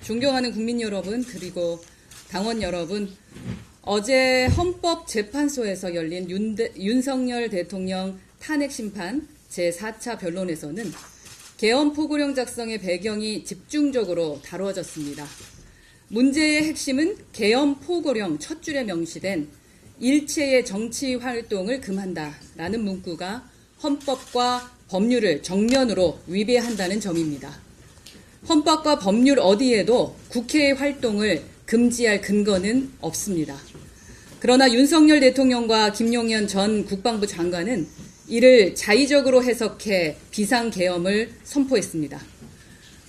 존경하는 국민 여러분, 그리고 당원 여러분, 어제 헌법재판소에서 열린 윤석열 대통령 탄핵심판 제4차 변론에서는 계엄 포고령 작성의 배경이 집중적으로 다뤄졌습니다. 문제의 핵심은 계엄 포고령 첫 줄에 명시된 일체의 정치 활동을 금한다라는 문구가 헌법과 법률을 정면으로 위배한다는 점입니다. 헌법과 법률 어디에도 국회의 활동을 금지할 근거는 없습니다. 그러나 윤석열 대통령과 김용현 전 국방부 장관은 이를 자의적으로 해석해 비상계엄을 선포했습니다.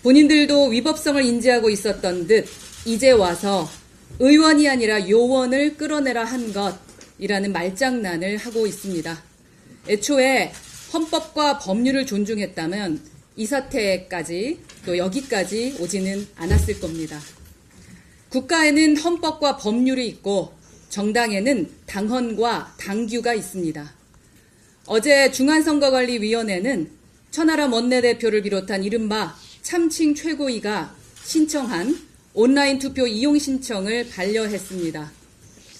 본인들도 위법성을 인지하고 있었던 듯 이제 와서 의원이 아니라 요원을 끌어내라 한 것이라는 말장난을 하고 있습니다. 애초에 헌법과 법률을 존중했다면 이 사태까지 또 여기까지 오지는 않았을 겁니다. 국가에는 헌법과 법률이 있고 정당에는 당헌과 당규가 있습니다. 어제 중앙선거관리위원회는 천하람 원내대표를 비롯한 이른바 참칭 최고위가 신청한 온라인 투표 이용 신청을 반려했습니다.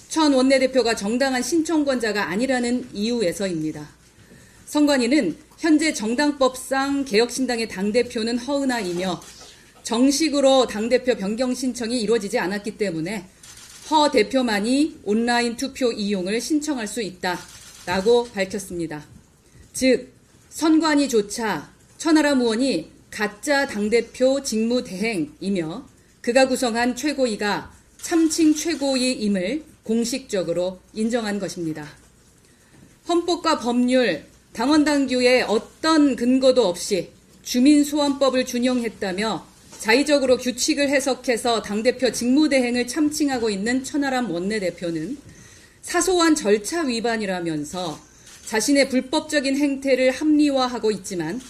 천 원내대표가 정당한 신청권자가 아니라는 이유에서입니다. 선관위는 현재 정당법상 개혁신당의 당대표는 허은하이며 정식으로 당대표 변경 신청이 이루어지지 않았기 때문에 허 대표만이 온라인 투표 이용을 신청할 수 있다라고 밝혔습니다. 즉 선관위조차 천하람 의원이 가짜 당대표 직무대행이며 그가 구성한 최고위가 참칭 최고위임을 공식적으로 인정한 것입니다. 헌법과 법률, 당헌당규에 어떤 근거도 없이 주민소환법을 준용했다며 자의적으로 규칙을 해석해서 당대표 직무대행을 참칭하고 있는 천하람 원내대표는 사소한 절차 위반이라면서 자신의 불법적인 행태를 합리화하고 있지만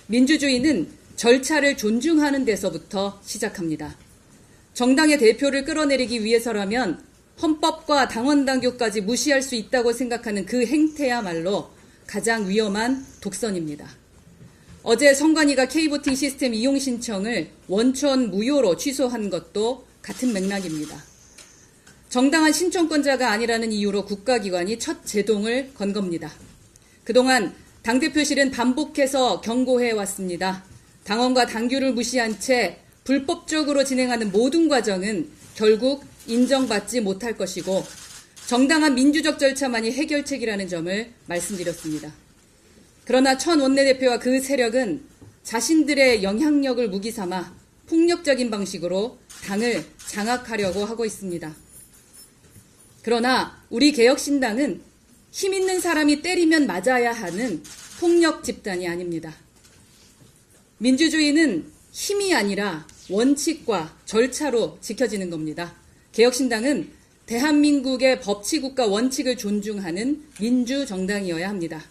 민주주의는 절차를 존중하는 데서부터 시작합니다. 정당의 대표를 끌어내리기 위해서라면 헌법과 당헌당규까지 무시할 수 있다고 생각하는 그 행태야말로 가장 위험한 독선입니다. 어제 선관위가 K보팅 시스템 이용 신청을 원천 무효로 취소한 것도 같은 맥락입니다. 정당한 신청권자가 아니라는 이유로 국가기관이 첫 제동을 건 겁니다. 그동안 당대표실은 반복해서 경고해 왔습니다. 당헌과 당규를 무시한 채 불법적으로 진행하는 모든 과정은 결국 인정받지 못할 것이고 정당한 민주적 절차만이 해결책이라는 점을 말씀드렸습니다. 그러나 천 원내대표와 그 세력은 자신들의 영향력을 무기 삼아 폭력적인 방식으로 당을 장악하려고 하고 있습니다. 그러나 우리 개혁신당은 힘 있는 사람이 때리면 맞아야 하는 폭력 집단이 아닙니다. 민주주의는 힘이 아니라 원칙과 절차로 지켜지는 겁니다. 개혁신당은 대한민국의 법치국가 원칙을 존중하는 민주정당이어야 합니다.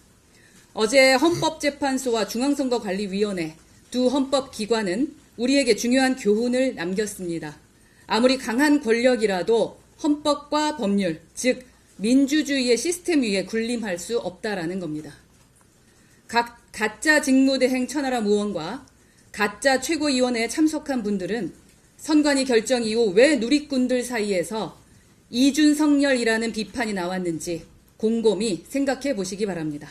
어제 헌법재판소와 중앙선거관리위원회 두 헌법기관은 우리에게 중요한 교훈을 남겼습니다. 아무리 강한 권력이라도 헌법과 법률, 즉 민주주의의 시스템 위에 군림할 수 없다라는 겁니다. 가짜 직무대행 천하람 의원과 가짜 최고위원회에 참석한 분들은 선관위 결정 이후 왜 누리꾼들 사이에서 이준석열이라는 비판이 나왔는지 곰곰이 생각해 보시기 바랍니다.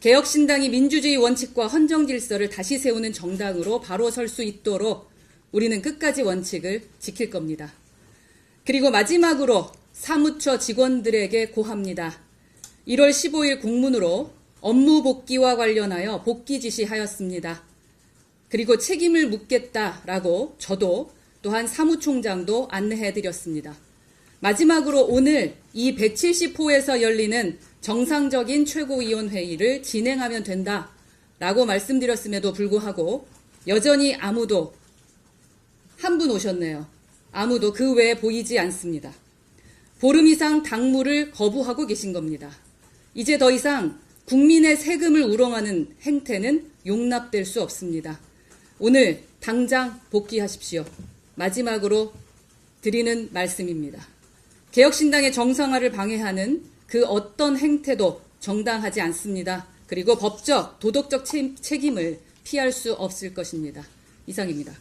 개혁신당이 민주주의 원칙과 헌정질서를 다시 세우는 정당으로 바로 설 수 있도록 우리는 끝까지 원칙을 지킬 겁니다. 그리고 마지막으로 사무처 직원들에게 고합니다. 1월 15일 공문으로 업무 복귀와 관련하여 복귀 지시하였습니다. 그리고 책임을 묻겠다라고 저도 또한 사무총장도 안내해드렸습니다. 마지막으로 오늘 이 170호에서 열리는 정상적인 최고위원회의를 진행하면 된다라고 말씀드렸음에도 불구하고 여전히 아무도 한 분 오셨네요. 아무도 그 외에 보이지 않습니다. 보름 이상 당무를 거부하고 계신 겁니다. 이제 더 이상 국민의 세금을 우롱하는 행태는 용납될 수 없습니다. 오늘 당장 복귀하십시오. 마지막으로 드리는 말씀입니다. 개혁신당의 정상화를 방해하는 그 어떤 행태도 정당하지 않습니다. 그리고 법적, 도덕적 책임을 피할 수 없을 것입니다. 이상입니다.